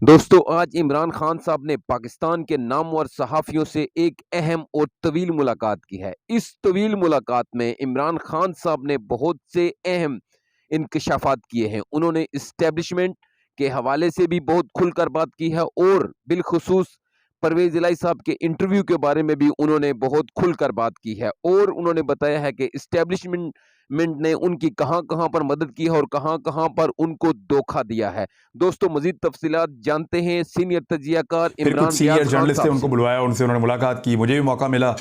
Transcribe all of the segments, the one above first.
दोस्तों आज इमरान खान साहब ने पाकिस्तान के नामवर सहाफ़ियों से एक अहम और तवील मुलाकात की है। इस तवील मुलाकात में इमरान खान साहब ने बहुत से अहम इंकशाफात किए हैं। उन्होंने एस्टेब्लिशमेंट के हवाले से भी बहुत खुलकर बात की है और बिलखुसूस परवेज़ इलाही साहब के इंटरव्यू के बारे में भी उन्होंने बहुत खुलकर बात की है और उन्होंने बताया है कि एस्टेब्लिशमेंट ने उनकी कहाँ-कहाँ पर मदद की है और कहाँ-कहाँ पर उनको धोखा दिया है। दोस्तों मज़ीद तफ़सीलात जानते हैं सीनियर तज्ज़ियाकार फिर कुछ इमरान सीनियर रियाज़ खान जर्नलिस्ट थे, साहब उनको से। बुलवाया, उनसे उन्होंने मुलाकात की, मुझे भी मौका मिला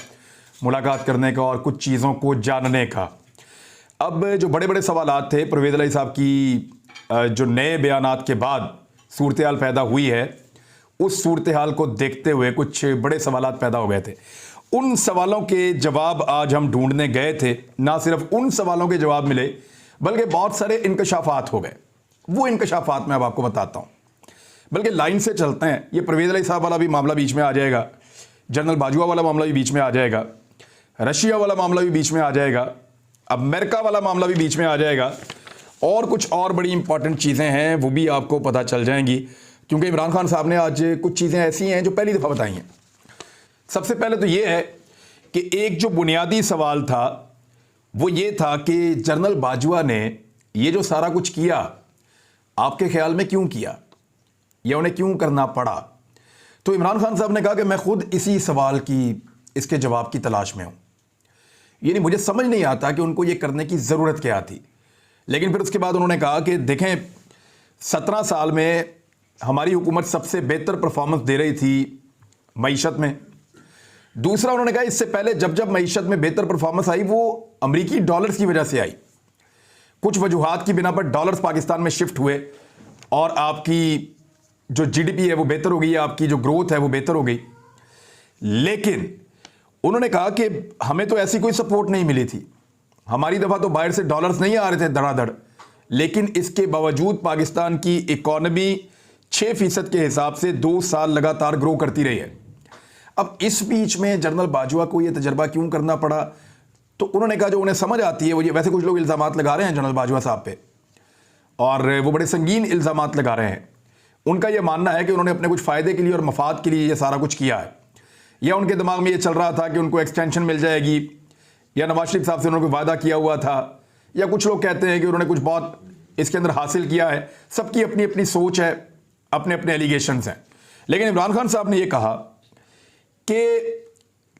मुलाकात करने का और कुछ चीज़ों को जानने का। अब जो बड़े-बड़े सवालात थे परवेज़ इलाही साहब की जो नए बयानात के बाद सूरत हाल पैदा हुई है, उस सूरत हाल को देखते हुए कुछ बड़े सवालात पैदा हो गए थे। उन सवालों के जवाब आज हम ढूँढने गए थे। ना सिर्फ उन सवालों के जवाब मिले, बल्कि बहुत सारे इंकशाफात हो गए। वो इंकशाफात मैं अब आपको बताता हूँ। बल्कि लाइन से चलते हैं। ये परवेज़ इलाही साहब वाला भी मामला बीच में आ जाएगा, जनरल बाजवा वाला मामला भी बीच में आ जाएगा, रशिया वाला मामला भी बीच में आ जाएगा, अमेरिका वाला मामला भी बीच में आ जाएगा और कुछ और बड़ी इंपॉर्टेंट चीज़ें हैं वो भी आपको पता चल जाएंगी, क्योंकि इमरान खान साहब ने आज कुछ चीज़ें ऐसी हैं जो पहली दफ़ा बताई हैं। सबसे पहले तो ये है कि एक जो बुनियादी सवाल था वो ये था कि जनरल बाजवा ने ये जो सारा कुछ किया, आपके ख्याल में क्यों किया या उन्हें क्यों करना पड़ा? तो इमरान खान साहब ने कहा कि मैं खुद इसी सवाल की, इसके जवाब की तलाश में हूं। यानी मुझे समझ नहीं आता कि उनको ये करने की ज़रूरत क्या थी। लेकिन फिर उसके बाद उन्होंने कहा कि देखें, 17 साल में हमारी हुकूमत सबसे बेहतर परफॉर्मेंस दे रही थी मईशत में। दूसरा उन्होंने कहा इससे पहले जब जब मईशत में बेहतर परफॉर्मेंस आई वो अमरीकी डॉलर्स की वजह से आई। कुछ वजूहात की बिना पर डॉलर्स पाकिस्तान में शिफ्ट हुए और आपकी जो जीडीपी है वो बेहतर हो गई, आपकी जो ग्रोथ है वो बेहतर हो गई। लेकिन उन्होंने कहा कि हमें तो ऐसी कोई सपोर्ट नहीं मिली थी, हमारी दफ़ा तो बाहर से डॉलर्स नहीं आ रहे थे धड़ाधड़, लेकिन इसके बावजूद पाकिस्तान की इकॉनमी 6% के हिसाब से 2 साल लगातार ग्रो करती रही है। अब इस बीच में जनरल बाजवा को यह तजर्बा क्यों करना पड़ा? तो उन्होंने कहा जो उन्हें समझ आती है वो ये, वैसे कुछ लोग इल्ज़ामात लगा रहे हैं जनरल बाजवा साहब पे और वो बड़े संगीन इल्ज़ामात लगा रहे हैं। उनका यह मानना है कि उन्होंने अपने कुछ फ़ायदे के लिए और मफाद के लिए ये सारा कुछ किया है, या उनके दिमाग में ये चल रहा था कि उनको एक्सटेंशन मिल जाएगी, या नवाज शरीफ साहब से उन्होंने वादा किया हुआ था, या कुछ लोग कहते हैं कि उन्होंने कुछ बहुत इसके अंदर हासिल किया है। सबकी अपनी अपनी सोच है, अपने अपने एलिगेशंस हैं। लेकिन इमरान खान साहब ने यह कहा कि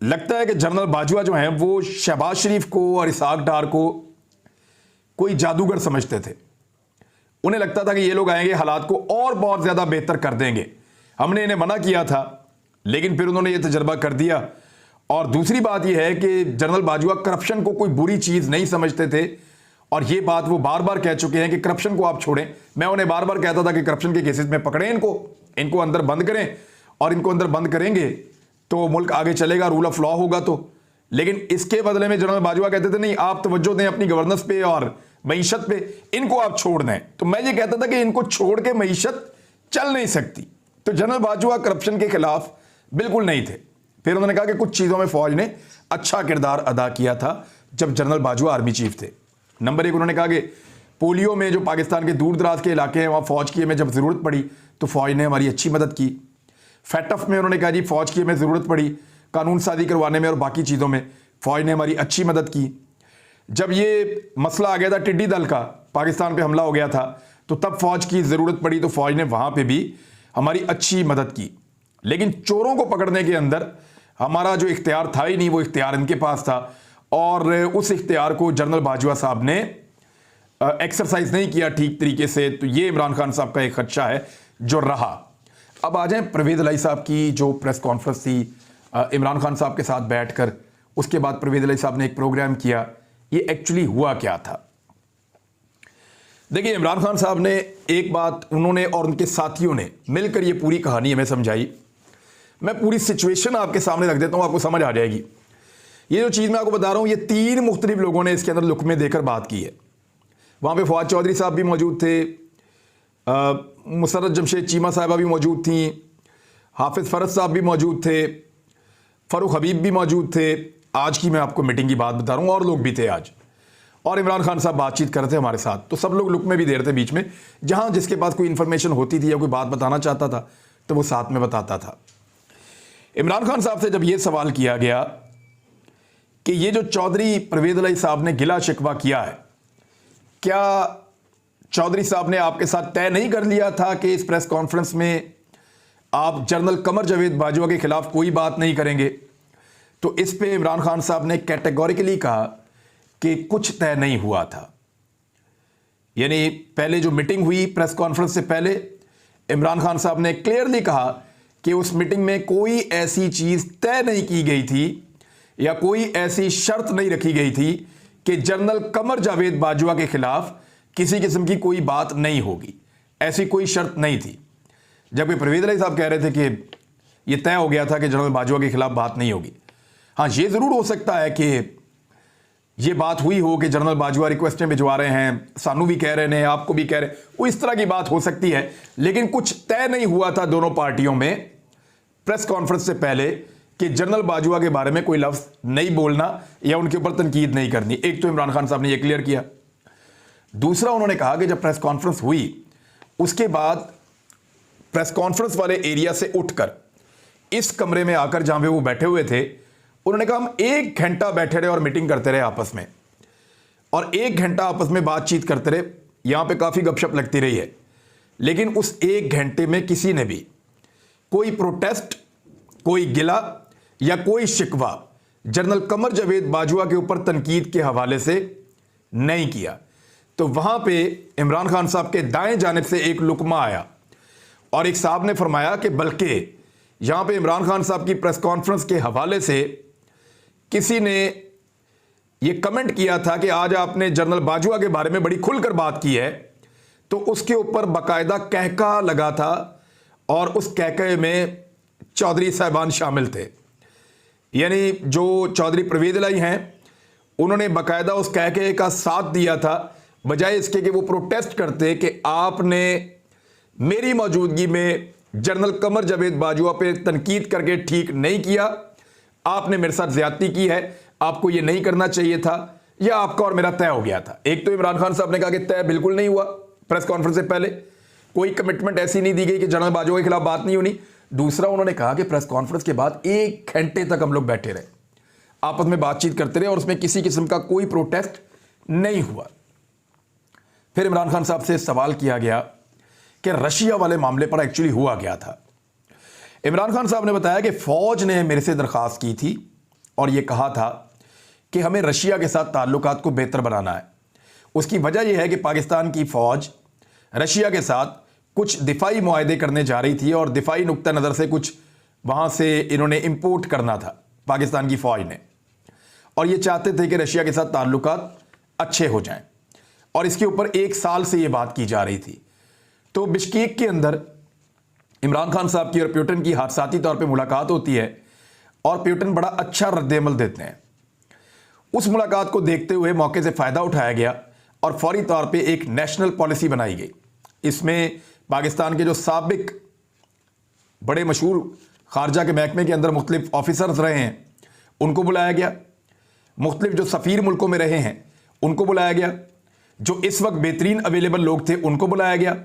लगता है कि जनरल बाजवा जो हैं वो शहबाज शरीफ को और इसहाक डार को कोई जादूगर समझते थे। उन्हें लगता था कि ये लोग आएंगे, हालात को और बहुत ज़्यादा बेहतर कर देंगे। हमने इन्हें मना किया था, लेकिन फिर उन्होंने ये तजर्बा कर दिया। और दूसरी बात यह है कि जनरल बाजवा करप्शन को कोई बुरी चीज़ नहीं समझते थे, और ये बात वो बार बार कह चुके हैं कि करप्शन को आप छोड़ें। मैं उन्हें बार बार कहता था कि करप्शन के केसेस में पकड़ें इनको अंदर बंद करें, और इनको अंदर बंद करेंगे तो मुल्क आगे चलेगा, रूल ऑफ लॉ होगा। तो लेकिन इसके बदले में जनरल बाजवा कहते थे नहीं, आप तवज्जो दें अपनी गवर्नेंस पे और मईशत पे, इनको आप छोड़ दें। तो मैं ये कहता था कि इनको छोड़ के मईशत चल नहीं सकती। तो जनरल बाजवा करप्शन के खिलाफ बिल्कुल नहीं थे। फिर उन्होंने कहा कि कुछ चीज़ों में फौज ने अच्छा किरदार अदा किया था जब जनरल बाजवा आर्मी चीफ थे। नंबर 1, उन्होंने कहा कि पोलियो में जो पाकिस्तान के दूर दराज के इलाके हैं वहाँ फौज की हमें जब ज़रूरत पड़ी तो फौज ने हमारी अच्छी मदद की। फैटफ में उन्होंने कहा जी फौज की हमें ज़रूरत पड़ी कानून साजी करवाने में और बाकी चीज़ों में, फौज ने हमारी अच्छी मदद की। जब ये मसला आ गया था टिड्डी दल का, पाकिस्तान पे हमला हो गया था, तो तब फौज की ज़रूरत पड़ी तो फौज ने वहाँ पे भी हमारी अच्छी मदद की। लेकिन चोरों को पकड़ने के अंदर हमारा जो इख्तियार था ही नहीं, वो इख्तियार इनके पास था, और उस इख्तियार को जनरल बाजवा साहब ने एक्सरसाइज नहीं किया ठीक तरीके से। तो ये इमरान खान साहब का एक खदशा है जो रहा। अब आ जाए परवेज़ इलाही साहब की जो प्रेस कॉन्फ्रेंस थी इमरान खान साहब के साथ बैठकर, उसके बाद परवेज़ इलाही साहब ने एक प्रोग्राम किया। ये एक्चुअली हुआ क्या था? देखिए, इमरान खान साहब ने एक बात, उन्होंने और उनके साथियों ने मिलकर ये पूरी कहानी हमें समझाई। मैं पूरी सिचुएशन आपके सामने रख देता हूं, आपको समझ आ जाएगी। ये जो चीज़ मैं आपको बता रहा हूं, ये 3 मुख्तलिफ लोगों ने इसके अंदर लुकमे देकर बात की है। वहां पे फवाद चौधरी साहब भी मौजूद थे, मुसर्रत जमशेद चीमा साहिबा भी मौजूद थी, हाफिज़ फ़रद साहब भी मौजूद थे, फ़ारूक हबीब भी मौजूद थे। आज की मैं आपको मीटिंग की बात बता रहा हूँ, और लोग भी थे आज। और इमरान खान साहब बातचीत कर रहे थे हमारे साथ, तो सब लोग लुक में भी दे रहे थे बीच में, जहां जिसके पास कोई इंफॉर्मेशन होती थी या कोई बात बताना चाहता था तो वो साथ में बताता था। इमरान खान साहब से जब ये सवाल किया गया कि ये जो चौधरी परवेज इलाही साहब ने गिला शिकवा किया है, क्या चौधरी साहब ने आपके साथ तय नहीं कर लिया था कि इस प्रेस कॉन्फ्रेंस में आप जनरल कमर जावेद बाजवा के खिलाफ कोई बात नहीं करेंगे? तो इस पे इमरान खान साहब ने कैटेगोरिकली कहा कि कुछ तय नहीं हुआ था। यानी पहले जो मीटिंग हुई प्रेस कॉन्फ्रेंस से पहले, इमरान खान साहब ने क्लियरली कहा कि उस मीटिंग में कोई ऐसी चीज तय नहीं की गई थी या कोई ऐसी शर्त नहीं रखी गई थी कि जनरल कमर जावेद बाजवा के खिलाफ किसी किस्म की कोई बात नहीं होगी। ऐसी कोई शर्त नहीं थी। जबकि परवेज इलाही साहब कह रहे थे कि यह तय हो गया था कि जनरल बाजवा के खिलाफ बात नहीं होगी। हाँ, यह जरूर हो सकता है कि यह बात हुई हो कि जनरल बाजवा रिक्वेस्टें भिजवा रहे हैं, सानू भी कह रहे हैं, आपको भी कह रहे हैं, वो इस तरह की बात हो सकती है, लेकिन कुछ तय नहीं हुआ था दोनों पार्टियों में प्रेस कॉन्फ्रेंस से पहले कि जनरल बाजवा के बारे में कोई लफ्ज नहीं बोलना या उनके ऊपर तनकीद नहीं करनी। एक तो इमरान खान साहब ने यह क्लियर किया। दूसरा, उन्होंने कहा कि जब प्रेस कॉन्फ्रेंस हुई उसके बाद प्रेस कॉन्फ्रेंस वाले एरिया से उठकर इस कमरे में आकर जहां पे वो बैठे हुए थे, उन्होंने कहा हम 1 घंटा बैठे रहे और मीटिंग करते रहे आपस में, और 1 घंटा आपस में बातचीत करते रहे। यहां पे काफी गपशप लगती रही है, लेकिन उस 1 घंटे में किसी ने भी कोई प्रोटेस्ट, कोई गिला या कोई शिकवा जनरल कमर जावेद बाजवा के ऊपर तनकीद के हवाले से नहीं किया। तो वहां पे इमरान खान साहब के दाएं जानिब से एक लुकमा आया और एक साहब ने फरमाया कि बल्कि यहां पे इमरान खान साहब की प्रेस कॉन्फ्रेंस के हवाले से किसी ने यह कमेंट किया था कि आज आपने जनरल बाजवा के बारे में बड़ी खुलकर बात की है, तो उसके ऊपर बाकायदा कहका लगा था और उस कहके में चौधरी साहबान शामिल थे। यानी जो चौधरी परवेज इलाही हैं, उन्होंने बाकायदा उस कहके का साथ दिया था, बजाय इसके कि वो प्रोटेस्ट करते कि आपने मेरी मौजूदगी में जनरल कमर जावेद बाजवा पे तनकीद करके ठीक नहीं किया, आपने मेरे साथ ज्यादती की है, आपको ये नहीं करना चाहिए था, या आपका और मेरा तय हो गया था। एक तो इमरान खान साहब ने कहा कि तय बिल्कुल नहीं हुआ, प्रेस कॉन्फ्रेंस से पहले कोई कमिटमेंट ऐसी नहीं दी गई कि जनरल बाजवा के खिलाफ बात नहीं होनी। दूसरा, उन्होंने कहा कि प्रेस कॉन्फ्रेंस के बाद 1 घंटे तक हम लोग बैठे रहे, आपस में बातचीत करते रहे और उसमें किसी किस्म का कोई प्रोटेस्ट नहीं हुआ। फिर इमरान खान साहब से सवाल किया गया कि रशिया वाले मामले पर एक्चुअली हुआ क्या था। इमरान खान साहब ने बताया कि फौज ने मेरे से दरख्वास्त की थी और यह कहा था कि हमें रशिया के साथ ताल्लुकात को बेहतर बनाना है। उसकी वजह यह है कि पाकिस्तान की फौज रशिया के साथ कुछ दिफाई मुआहदे करने जा रही थी और दिफाई नुक्ता नज़र से कुछ वहां से इन्होंने इंपोर्ट करना था पाकिस्तान की फौज ने, और ये चाहते थे कि रशिया के साथ ताल्लुकात अच्छे हो जाएं, और इसके ऊपर 1 साल से ये बात की जा रही थी। तो बिश्केक के अंदर इमरान खान साहब की और प्यूटन की हादसाती तौर पे मुलाकात होती है और प्यूटन बड़ा अच्छा रद्द-ए-अमल देते हैं। उस मुलाकात को देखते हुए मौके से फ़ायदा उठाया गया और फौरी तौर पे एक नेशनल पॉलिसी बनाई गई। इसमें पाकिस्तान के जो साबिक बड़े मशहूर खारजा के महकमे के अंदर मुख्तलिफ ऑफिसर्स रहे हैं उनको बुलाया गया, मुख्तलिफ जो सफ़ीर मुल्कों में रहे हैं उनको बुलाया गया, जो इस वक्त बेहतरीन अवेलेबल लोग थे उनको बुलाया गया,